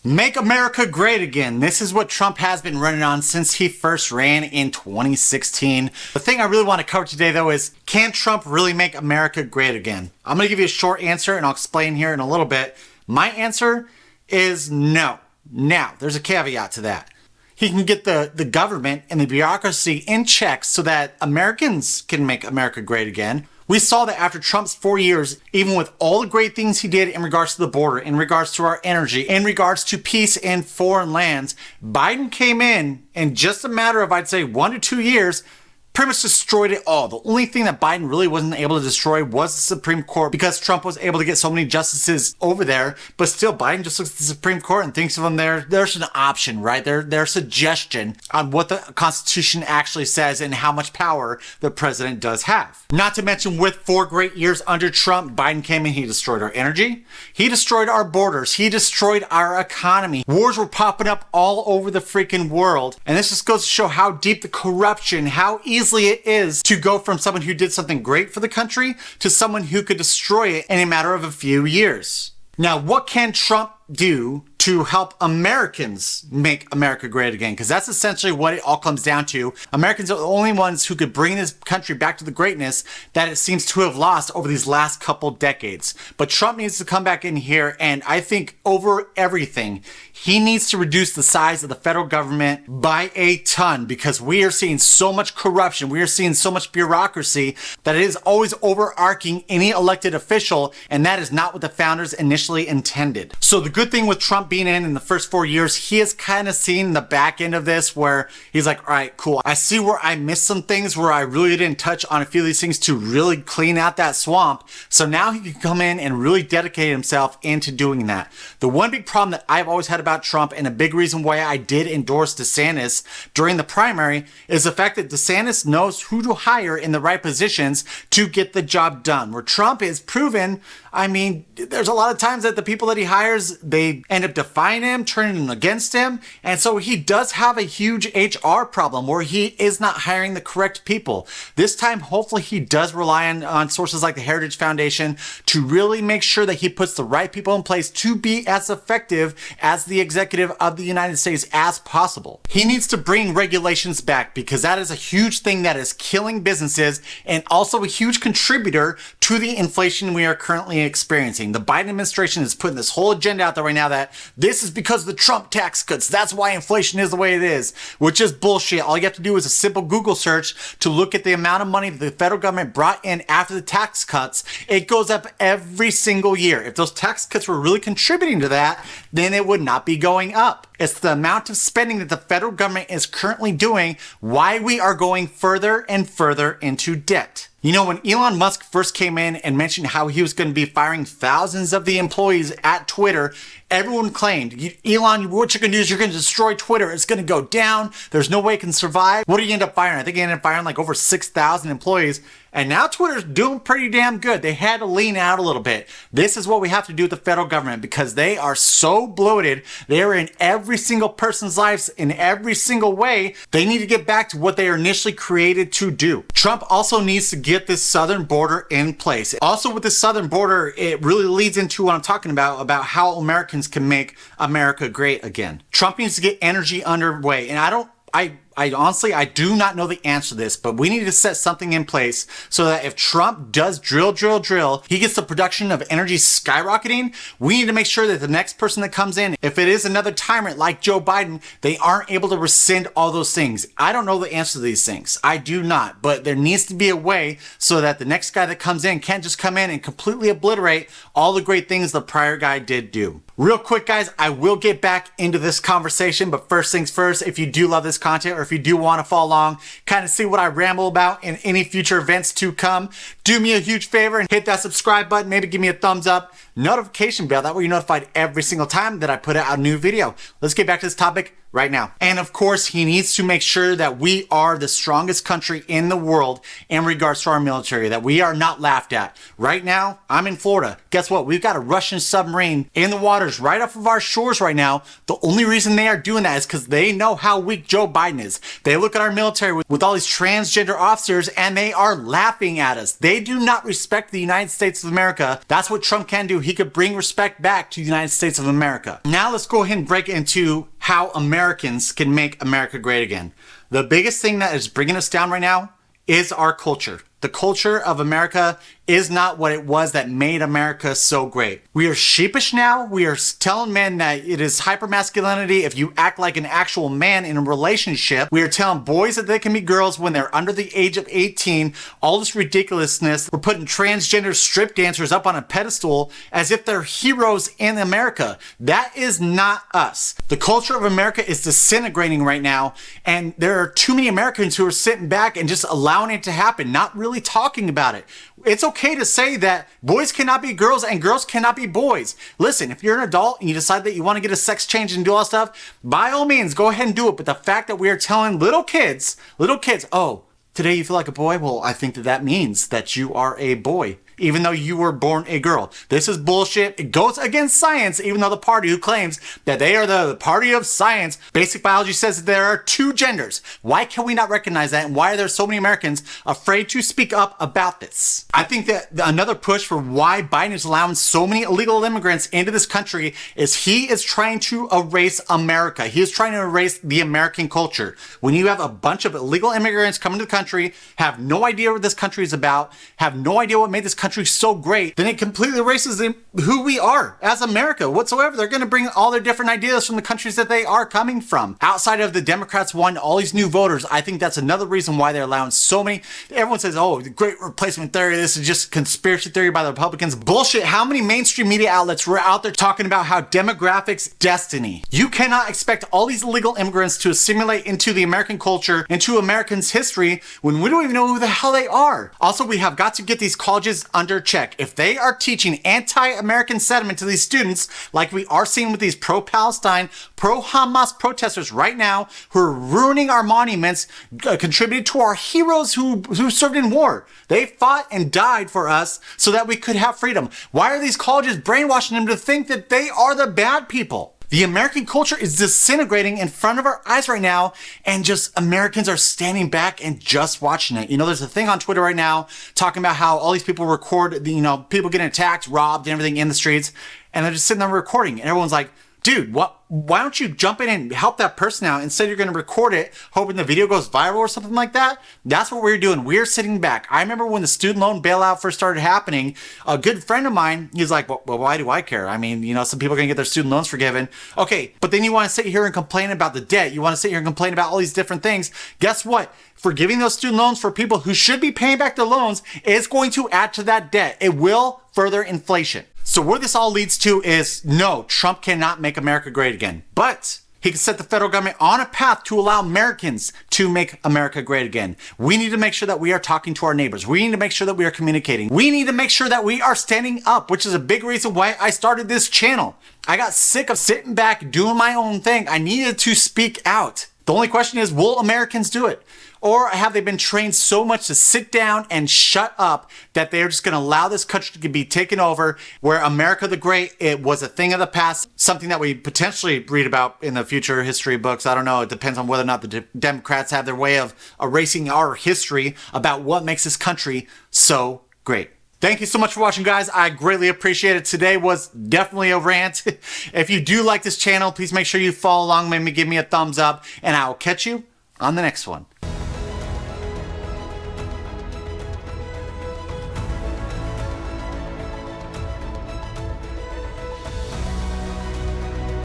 Make America great again. This is what Trump has been running on since he first ran in 2016. The thing I really want to cover today though is, can Trump really make America great again? I'm going to give you a short answer and I'll explain here in a little bit. My answer is no. Now, there's a caveat to that. He can get the government and the bureaucracy in check so that Americans can make America great again. We saw that after Trump's 4 years, even with all the great things he did in regards to the border, in regards to our energy, in regards to peace in foreign lands, Biden came in just a matter of, I'd say, 1 to 2 years, pretty much destroyed it all. The only thing that Biden really wasn't able to destroy was the Supreme Court, because Trump was able to get so many justices over there. But still, Biden just looks at the Supreme Court and thinks of them there's an option, right? Their suggestion on what the Constitution actually says and how much power the president does have. Not to mention, with 4 great years under Trump, Biden came in, he destroyed our energy, he destroyed our borders, he destroyed our economy. Wars were popping up all over the freaking world. And this just goes to show how deep the corruption, how easily it is to go from someone who did something great for the country to someone who could destroy it in a matter of a few years. Now, what can Trump do to help Americans make America great again? Because that's essentially what it all comes down to. Americans are the only ones who could bring this country back to the greatness that it seems to have lost over these last couple decades. But Trump needs to come back in here, and I think over everything, he needs to reduce the size of the federal government by a ton, because we are seeing so much corruption, we are seeing so much bureaucracy that it is always overarching any elected official, and that is not what the founders initially intended. So the good thing with Trump being in the first 4 years, he has kind of seen the back end of this where he's like, all right, cool. I see where I missed some things, where I really didn't touch on a few of these things to really clean out that swamp. So now he can come in and really dedicate himself into doing that. The one big problem that I've always had about Trump, and a big reason why I did endorse DeSantis during the primary, is the fact that DeSantis knows who to hire in the right positions to get the job done. Where Trump is proven, I mean, there's a lot of times that the people that he hires, they end up defying him, turning against him. And so he does have a huge HR problem where he is not hiring the correct people. This time, hopefully he does rely on sources like the Heritage Foundation to really make sure that he puts the right people in place to be as effective as the executive of the United States as possible. He needs to bring regulations back, because that is a huge thing that is killing businesses and also a huge contributor to the inflation we are currently experiencing. The Biden administration is putting this whole agenda out there right now that this is because of the Trump tax cuts. That's why inflation is the way it is, which is bullshit. All you have to do is a simple Google search to look at the amount of money that the federal government brought in after the tax cuts. It goes up every single year. If those tax cuts were really contributing to that, then it would not be going up. It's the amount of spending that the federal government is currently doing why we are going further and further into debt. You know, when Elon Musk first came in and mentioned how he was going to be firing thousands of the employees at Twitter, everyone claimed, Elon, what you're going to do is you're going to destroy Twitter. It's going to go down. There's no way it can survive. What did he end up firing? I think he ended up firing like over 6,000 employees. And now Twitter's doing pretty damn good. They had to lean out a little bit. This is what we have to do with the federal government, because they are so bloated. They are in every single person's lives in every single way. They need to get back to what they are initially created to do. Trump also needs to get this southern border in place. Also, with the southern border, it really leads into what I'm talking about how Americans can make America great again. Trump needs to get energy underway. And I honestly, I do not know the answer to this, but we need to set something in place so that if Trump does drill, he gets the production of energy skyrocketing. We need to make sure that the next person that comes in, if it is another tyrant like Joe Biden, they aren't able to rescind all those things. I don't know the answer to these things. I do not, but there needs to be a way so that the next guy that comes in can't just come in and completely obliterate all the great things the prior guy did do. Real quick, guys, I will get back into this conversation, but first things first, if you do love this content or if you do want to follow along, kind of see what I ramble about in any future events to come, do me a huge favor and hit that subscribe button, maybe give me a thumbs up, notification bell, that way you're notified every single time that I put out a new video. Let's get back to this topic right now. And of course, he needs to make sure that we are the strongest country in the world in regards to our military, that we are not laughed at. Right now, I'm in Florida. Guess what? We've got a Russian submarine in the waters right off of our shores right now. The only reason they are doing that is because they know how weak Joe Biden is. They look at our military with all these transgender officers and they are laughing at us. They they do not respect the United States of America, that's what Trump can do. He could bring respect back to the United States of America. Now let's go ahead and break into how Americans can make America great again. The biggest thing that is bringing us down right now is our culture. The culture of America is not what it was that made America so great. We are sheepish now. We are telling men that it is hypermasculinity if you act like an actual man in a relationship. We are telling boys that they can be girls when they're under the age of 18. All this ridiculousness. We're putting transgender strip dancers up on a pedestal as if they're heroes in America. That is not us. The culture of America is disintegrating right now, and there are too many Americans who are sitting back and just allowing it to happen, not really talking about it. It's okay to say that boys cannot be girls and girls cannot be boys. Listen, if you're an adult and you decide that you want to get a sex change and do all that stuff, by all means, go ahead and do it. But the fact that we are telling little kids, oh, today you feel like a boy? Well, I think that means that you are a boy, even though you were born a girl. This is bullshit. It goes against science, even though the party who claims that they are the party of science, basic biology says that there are two genders. Why can we not recognize that? And why are there so many Americans afraid to speak up about this? I think that another push for why Biden is allowing so many illegal immigrants into this country is he is trying to erase America. He is trying to erase the American culture. When you have a bunch of illegal immigrants coming to the country, have no idea what this country is about, have no idea what made this country so great, then it completely erases who we are as America whatsoever. They're going to bring all their different ideas from the countries that they are coming from. Outside of the Democrats wanting all these new voters, I think that's another reason why they're allowing so many. Everyone says, oh, the great replacement theory, this is just conspiracy theory by the Republicans. Bullshit. How many mainstream media outlets were out there talking about how demographics destiny? You cannot expect all these illegal immigrants to assimilate into the American culture, into Americans' history, when we don't even know who the hell they are. Also, we have got to get these colleges under check. If they are teaching anti-American sentiment to these students, like we are seeing with these pro-Palestine, pro-Hamas protesters right now, who are ruining our monuments, contributed to our heroes who served in war. They fought and died for us so that we could have freedom. Why are these colleges brainwashing them to think that they are the bad people? The American culture is disintegrating in front of our eyes right now, and just Americans are standing back and just watching it. You know, there's a thing on Twitter right now talking about how all these people record, people getting attacked, robbed, and everything in the streets, and they're just sitting there recording, and everyone's like, dude, why don't you jump in and help that person out? Instead, you're going to record it, hoping the video goes viral or something like that. That's what we're doing. We're sitting back. I remember when the student loan bailout first started happening, a good friend of mine, he's like, well, why do I care? I mean, some people are going to get their student loans forgiven. Okay, but then you want to sit here and complain about the debt. You want to sit here and complain about all these different things. Guess what? Forgiving those student loans for people who should be paying back their loans is going to add to that debt. It will further inflation. So where this all leads to is, no, Trump cannot make America great again. But he can set the federal government on a path to allow Americans to make America great again. We need to make sure that we are talking to our neighbors. We need to make sure that we are communicating. We need to make sure that we are standing up, which is a big reason why I started this channel. I got sick of sitting back, doing my own thing. I needed to speak out. The only question is, will Americans do it? Or have they been trained so much to sit down and shut up that they're just going to allow this country to be taken over, where America the Great, it was a thing of the past, something that we potentially read about in the future history books. I don't know. It depends on whether or not the Democrats have their way of erasing our history about what makes this country so great. Thank you so much for watching, guys. I greatly appreciate it. Today was definitely a rant. If you do like this channel, please make sure you follow along, maybe give me a thumbs up, and I will catch you on the next one.